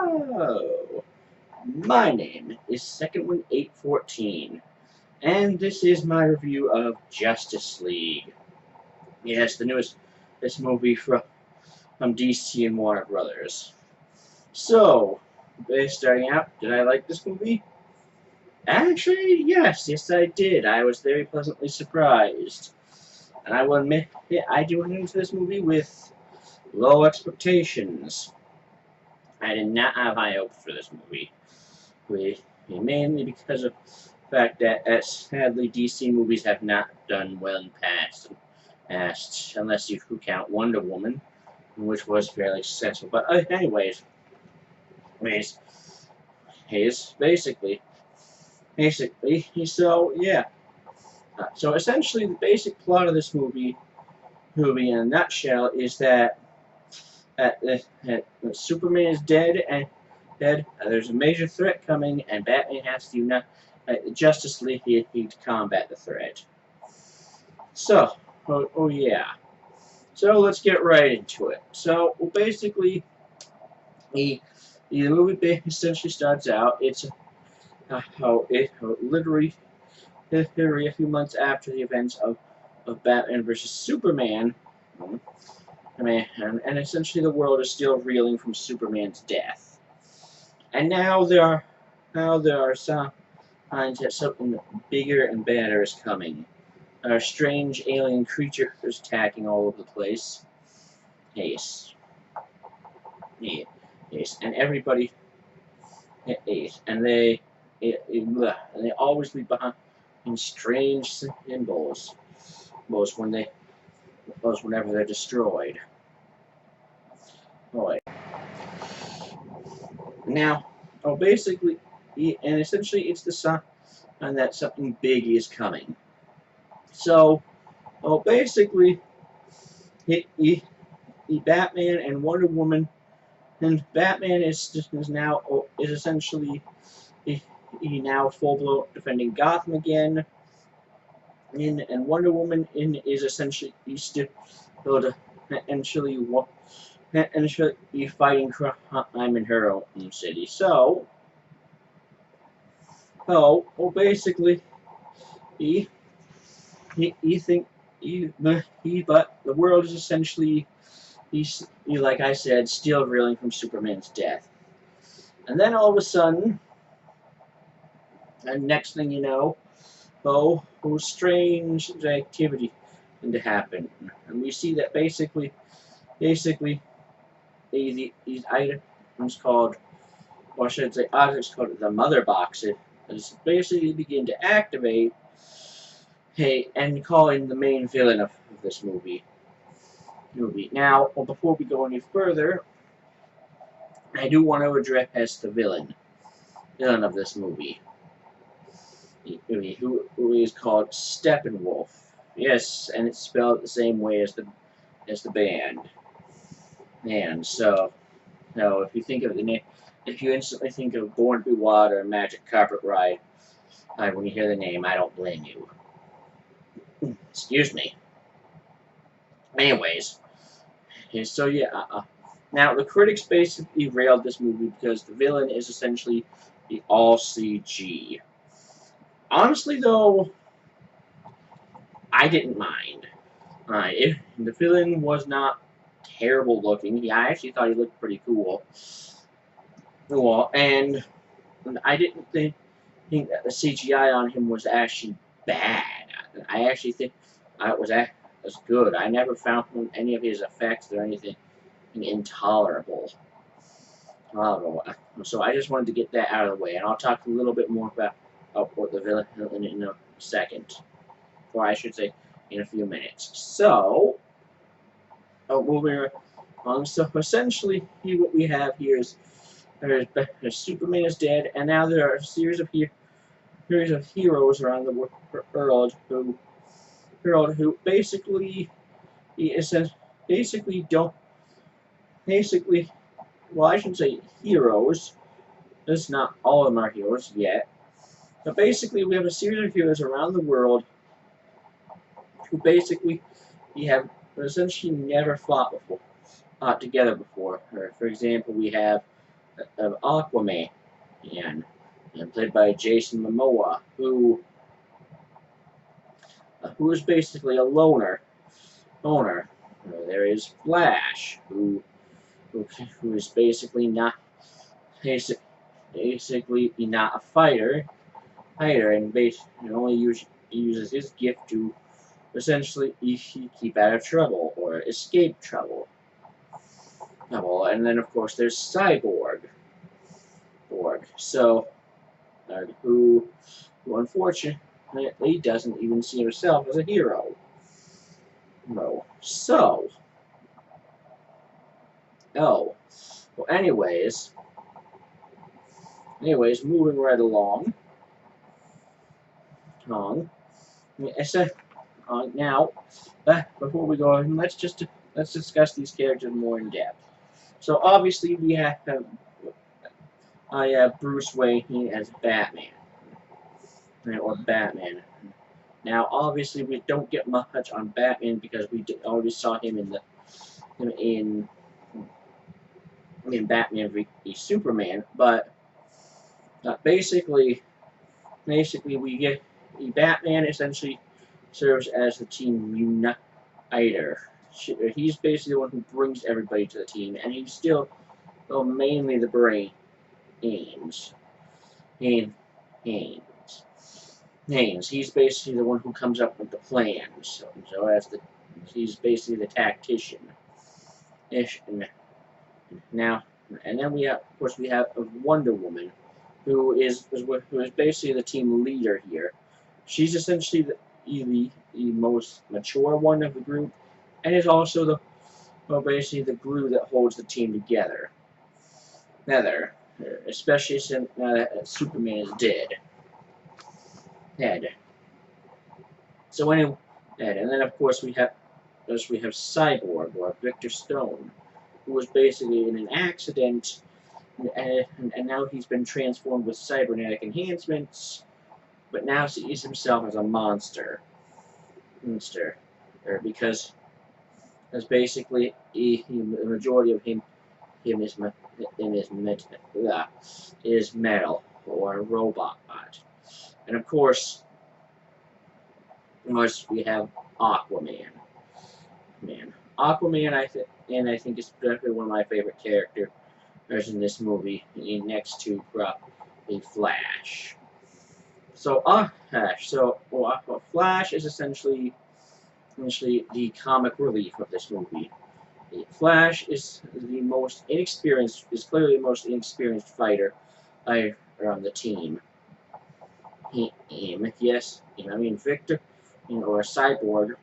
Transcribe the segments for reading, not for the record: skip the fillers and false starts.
Hello! My name is Second One 814, and this is my review of Justice League. Yes, the newest this movie from DC and Warner Brothers. So, starting out, did I like this movie? Actually, yes, I did. I was very pleasantly surprised. And I will admit, I do went into this movie with low expectations. I did not have high hopes for this movie. Mainly because of the fact that sadly DC movies have not done well in the past, unless you count Wonder Woman, which was fairly successful. But anyways, basically, so yeah. So essentially, the basic plot of this movie in a nutshell, is that Superman is dead, and there's a major threat coming, and Batman has to unite the Justice League to combat the threat. So, yeah. So let's get right into it. So, well, basically, the movie essentially starts out. It's literally a few months after the events of Batman versus Superman. And essentially the world is still reeling from Superman's death. And now there are some signs that something bigger and badder is coming. There are strange alien creatures attacking all over the place. Yes. Yes. And everybody. Yes. And they always leave behind strange symbols. Whenever they're destroyed. Alright. Now, basically, and essentially it's the sign that something big is coming. So, basically, Batman and Wonder Woman, and Batman is essentially he now full blown defending Gotham again, and Wonder Woman is essentially still be fighting crime in her own city. So, basically, but the world is essentially, like I said, still reeling from Superman's death. And then all of a sudden, and next thing you know, strange activity to happen, and we see that basically these items called, or should I say objects called the mother boxes, basically begin to activate, and call in the main villain of this movie. Now, before we go any further, I do want to address the villain of this movie, who is called Steppenwolf. Yes, and it's spelled the same way as the band. And so if you think of the name, if you instantly think of Born to Be Wild or Magic Carpet Ride, when you hear the name, I don't blame you. Excuse me. Anyways, so yeah, now the critics basically railed this movie because the villain is essentially the all CG. Honestly, though, I didn't mind. If the villain was not terrible looking, I actually thought he looked pretty cool. And I didn't think that the CGI on him was actually bad. I actually think it was good. I never found any of his effects or anything intolerable. So I just wanted to get that out of the way, and I'll talk a little bit more about what the villain in a second, or I should say, in a few minutes. So, moving on. So essentially, what we have here is Superman is dead, and now there are a series of heroes around the world who basically well, I shouldn't say heroes. That's not all of them are heroes yet. But basically, we have a series of heroes around the world who basically have essentially never fought together before. For example, we have of Aquaman, and played by Jason Momoa, who is basically a loner. There is Flash, who is basically not a fighter, and only uses his gift to essentially keep out of trouble or escape trouble. And then of course there's Cyborg, who unfortunately doesn't even see himself as a hero. No. Oh, well, anyways, moving right along. Now, before we go on, let's discuss these characters more in depth. So obviously we have Bruce Wayne as Batman, or Batman. Now, obviously, we don't get much on Batman because we already saw him in Batman v Superman. But basically, we get Batman essentially serves as the team uniter. He's basically the one who brings everybody to the team, and he's still mainly the brains. Haynes. He's basically the one who comes up with the plans. He's basically the tactician. Now, and then of course we have Wonder Woman, who is basically the team leader here. She's essentially the most mature one of the group, and is also basically the glue that holds the team together. Especially since now that Superman is dead. So anyway, and then of course we have Cyborg, or Victor Stone, who was basically in an accident, and now he's been transformed with cybernetic enhancements, but now sees himself as a monster, because basically the majority of him is metal or a robot. And of course we have Aquaman. I think is definitely one of my favorite characters in this movie, next to the Flash. So Flash is essentially the comic relief of this movie. The Flash is clearly the most inexperienced fighter on the team. Victor, or Cyborg,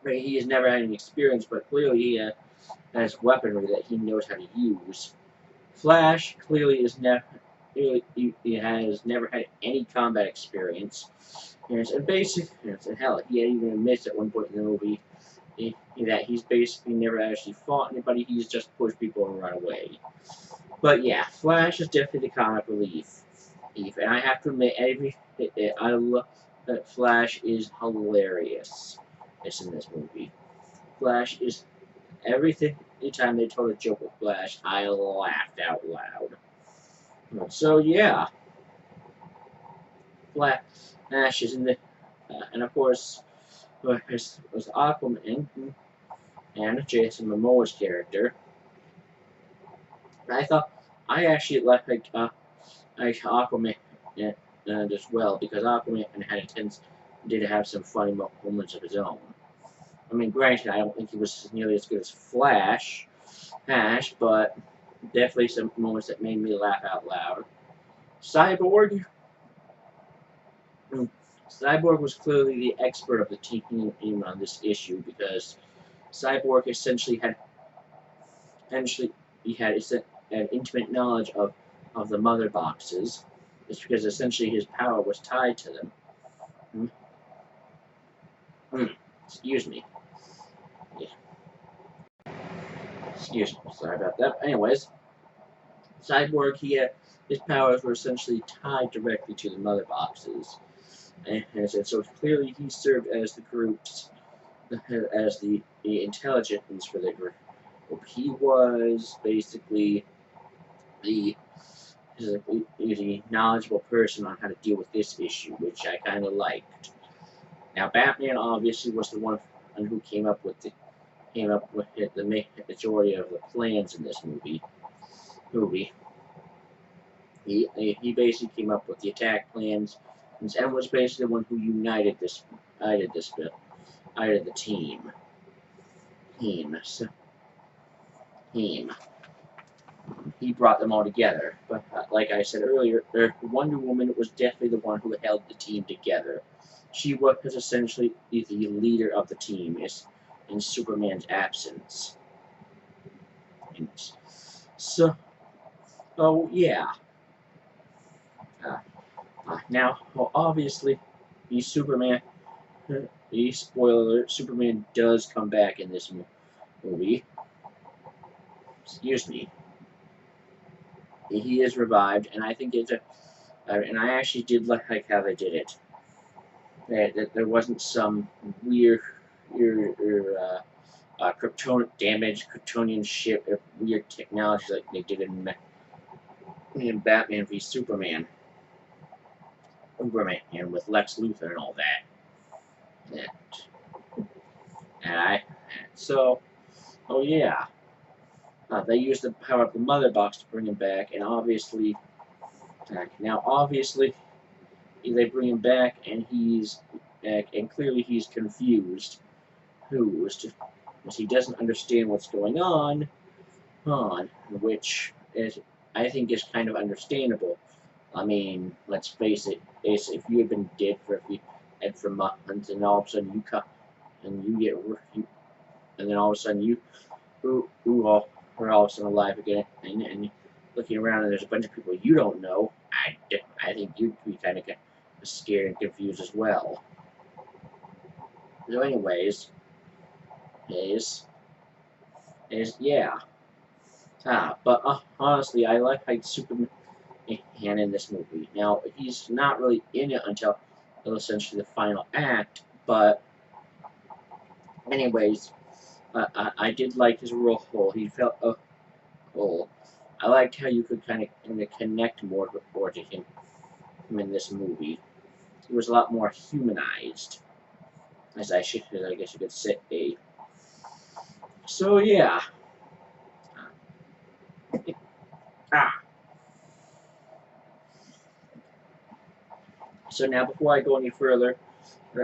he has never had any experience, but clearly he has weaponry that he knows how to use. Flash clearly has never had any combat experience, and hell, he even admits at one point in the movie that he's basically never actually fought anybody. He's just pushed people and run away. But yeah, Flash is definitely the comic relief. And I have to admit, I love that Flash is hilarious. It's in this movie. Flash is everything. Anytime they told a joke with Flash, I laughed out loud. So yeah, Flash is in the, and of course, was Aquaman and Jason Momoa's character. I actually liked Aquaman as well, because Aquaman did have some funny moments of his own. I mean, granted, I don't think he was nearly as good as Flash, but definitely some moments that made me laugh out loud. Cyborg was clearly the expert of the team on this issue, because Cyborg essentially had an intimate knowledge of the mother boxes. It's because essentially his power was tied to them. Excuse me. Yeah. Excuse me. Sorry about that. Anyways, Cyborg, his powers were essentially tied directly to the mother boxes, and so clearly he served as the group's as the intelligence for the group. He was basically the he's a knowledgeable person on how to deal with this issue, which I kind of liked. Now, Batman obviously was the one who came up with the majority of the plans in this movie. He basically came up with the attack plans, and was basically the one who united the team. Team. He brought them all together. But like I said earlier, Wonder Woman was definitely the one who held the team together. She was essentially the leader of the team in Superman's absence. And so, oh yeah. Now, well, obviously, the Superman, the spoiler alert, Superman does come back in this movie. Excuse me. He is revived, and I think and I actually did like how they did it. That there wasn't some weird, Kryptonian ship of weird technology like they did in Batman v Superman, and with Lex Luthor and all that. So, oh yeah, they used the power of the Mother Box to bring him back, and obviously, they bring him back, and and clearly he's confused. Because he doesn't understand what's going on, which I think is kind of understandable. I mean, let's face it, if you had been dead for months, and all of a sudden you come, and and then all of a sudden are all of a sudden alive again, and looking around, and there's a bunch of people you don't know, I think you'd be kind of scared and confused as well. So anyways, yeah. But honestly, I like Superman in this movie. Now, he's not really in it until essentially the final act, but anyways, I did like his role. He felt whole. I liked how you could kind of connect more to him in this movie. He was a lot more humanized, as I guess you could say. So yeah. So now, before I go any further,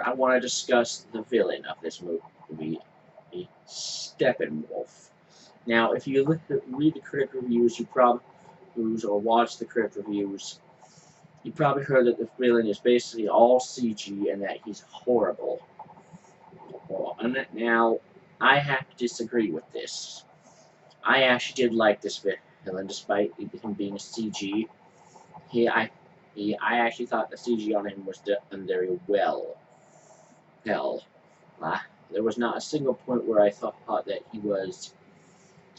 I want to discuss the villain of this movie, Steppenwolf. Now, if you read the critic reviews, or watch the critic reviews, you probably heard that the villain is basically all CG and that he's horrible. Now, I have to disagree with this. I actually did like this villain, despite him being a CG. I actually thought the CG on him was done very well. Hell, there was not a single point where I thought that the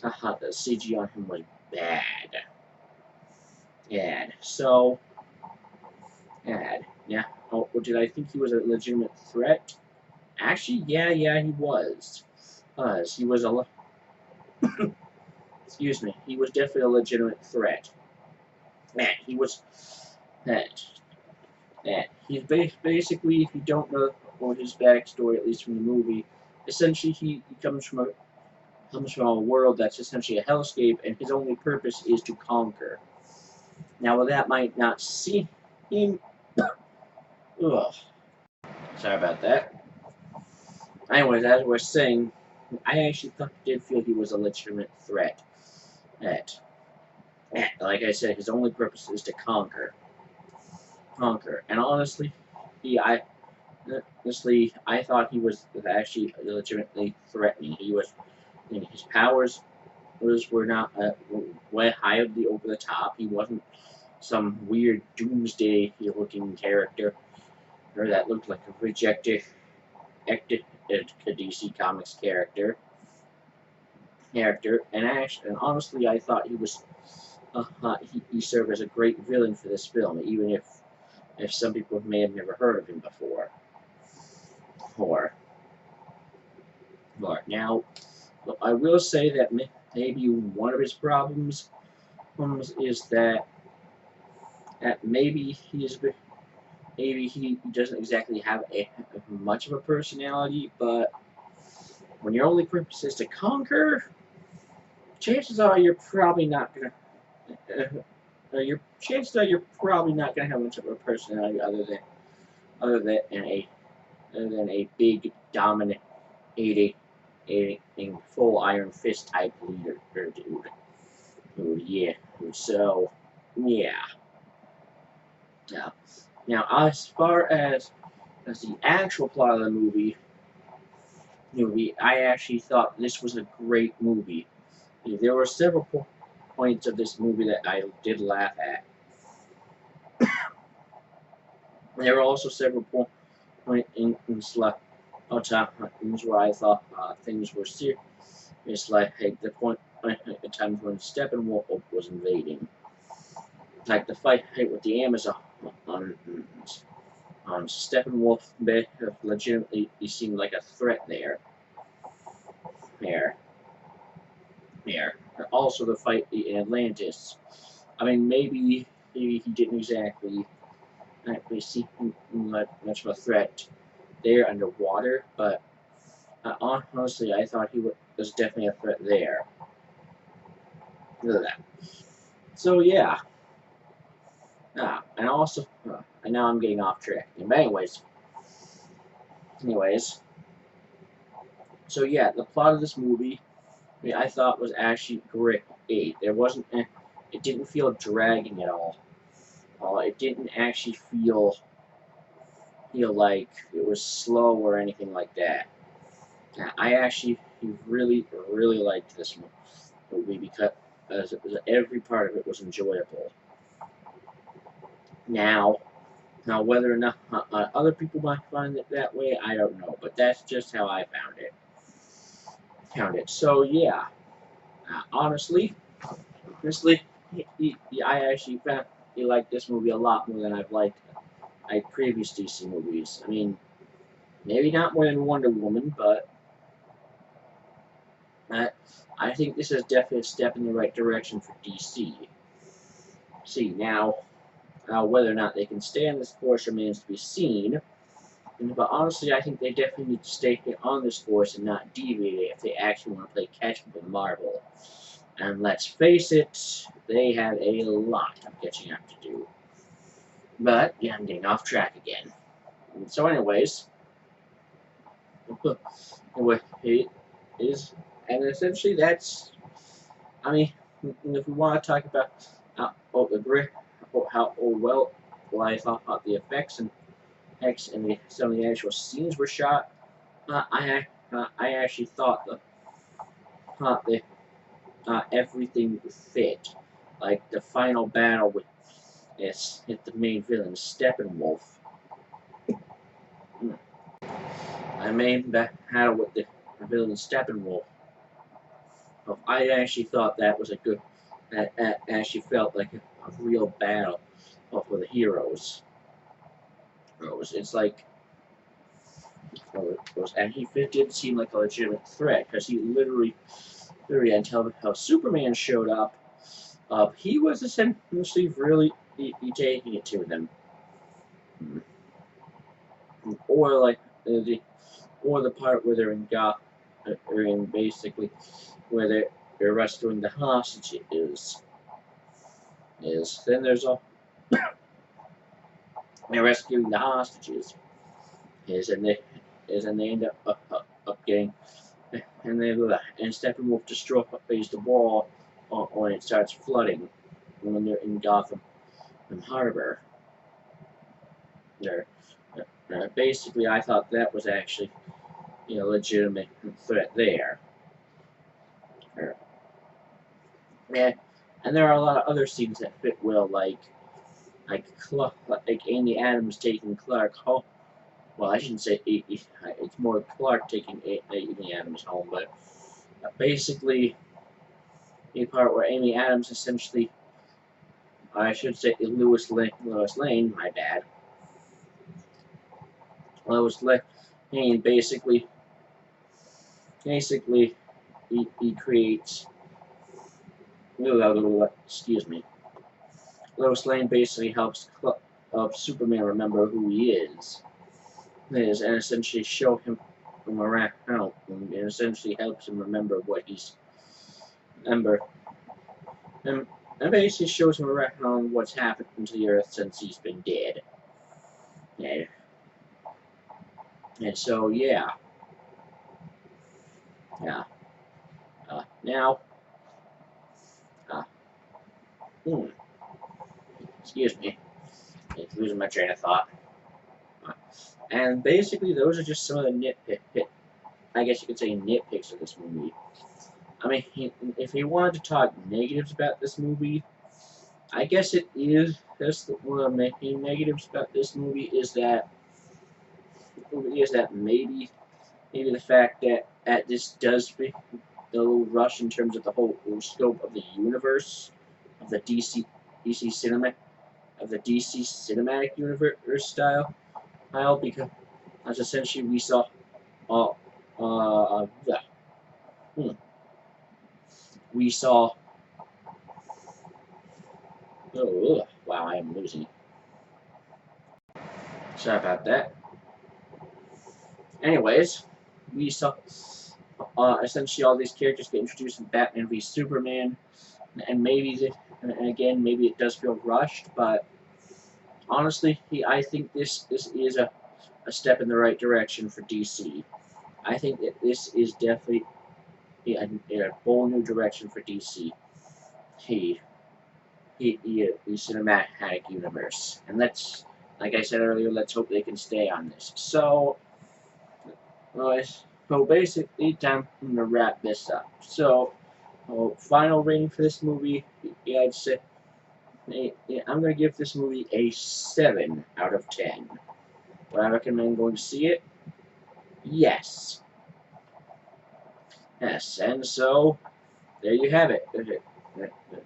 CG on him was bad. So, yeah. Oh, did I think he was a legitimate threat? Actually, yeah, he was. He was excuse me, he was definitely a legitimate threat. He was that. He's basically, if you don't know his backstory, at least from the movie, essentially he comes from a world that's essentially a hellscape, and his only purpose is to conquer. Now, while that might not seem, ugh, sorry about that. Anyways, as we're saying, I actually did feel he was a legitimate threat. Like I said, his only purpose is to conquer. And honestly, I thought he was actually legitimately threatening. His powers were not way high over the top. He wasn't some weird doomsday-looking character, or that looked like a rejected DC Comics character. And honestly, I thought he served as a great villain for this film, even if some people may have never heard of him before. Now, I will say that maybe one of his problems is that maybe he doesn't exactly have much of a personality, but when your only purpose is to conquer, chances are you're probably not gonna. Your chances are you're probably not gonna have much of a personality other than a big dominant, a full iron fist type leader, dude. Yeah. So, yeah. Now, as far as the actual plot of the movie, I actually thought this was a great movie. There were several points of this movie that I did laugh at. There were also several points in where I thought things were serious. Like the point at times when Steppenwolf was invading, like the fight with the Amazon on Steppenwolf legitimately seemed like a threat there. There. Also, the fight in Atlantis. I mean, maybe he didn't exactly see much of a threat there underwater, but honestly, I thought he was definitely a threat there. Look at that. So yeah, and also, and now I'm getting off track. But anyways, so yeah, the plot of this movie, I thought was actually great. There wasn't, it didn't feel dragging at all. It didn't actually feel like it was slow or anything like that. I actually really liked this movie because every part of it was enjoyable. Now, whether or not other people might find it that way, I don't know. But that's just how I found it. So yeah, honestly, I actually found liked this movie a lot more than I've liked previous DC movies. I mean, maybe not more than Wonder Woman, but I think this is definitely a step in the right direction for DC. See, now, whether or not they can stay on this course remains to be seen. But honestly, I think they definitely need to stay on this course and not deviate if they actually want to play catch up with Marvel. And let's face it, they have a lot of catching up to do. But, yeah, I'm getting off track again. So anyways, it is, and essentially that's, I mean, if we want to talk about how well I thought the effects and some of the actual scenes were shot, I actually thought everything fit. Like the final battle with the main villain Steppenwolf. I main battle with the villain Steppenwolf. I actually thought that was a good. That actually felt like a real battle for the heroes. It's like, and he did seem like a legitimate threat because he literally until how Superman showed up, he was essentially really taking it to them, or like the part where they're in or in basically where they're rescuing the hostages. Then there's a they're rescuing the hostages. And they end up getting and Steppenwolf destroys the wall when it starts flooding when they're in Gotham Harbor. There, basically, I thought that was actually a legitimate threat there. Yeah, and there are a lot of other scenes that fit well, like Amy Adams taking Clark home. Well, I shouldn't say it's more Clark taking Amy Adams home, but basically a part where Amy Adams essentially, I should say Lois Lane, my bad. Lois Lane basically he creates excuse me. Lois Lane basically helps Superman remember who he is, and essentially show him around, and essentially helps him remember what he's remember, and, and basically shows him around what's happened to the Earth since he's been dead. And so yeah, now, excuse me, it's losing my train of thought. And basically, those are just some of the I guess you could say nitpicks of this movie. I mean, if he wanted to talk negatives about this movie, I guess it is. That's one of the main negatives about this movie is that maybe the fact that this does feel a little rush in terms of the whole scope of the universe of the DC cinematic universe style, because as essentially we saw we saw. Oh, wow, I am losing. Sorry about that. Anyways, we saw essentially all these characters get introduced in Batman v Superman, and maybe maybe it does feel rushed, but honestly, I think this is a step in the right direction for DC. I think that this is definitely a whole new direction for DC. The cinematic universe, and let's, like I said earlier, let's hope they can stay on this. So basically, time to wrap this up. So, final rating for this movie, I'd say I'm going to give this movie a 7 out of 10. Would I recommend going to see it? Yes. Yes, and so there you have it.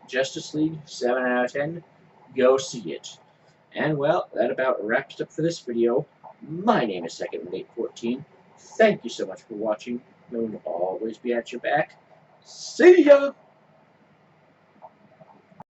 Justice League, 7 out of 10. Go see it. And well, that about wraps up for this video. My name is Second814. Thank you so much for watching. I will always be at your back. See ya!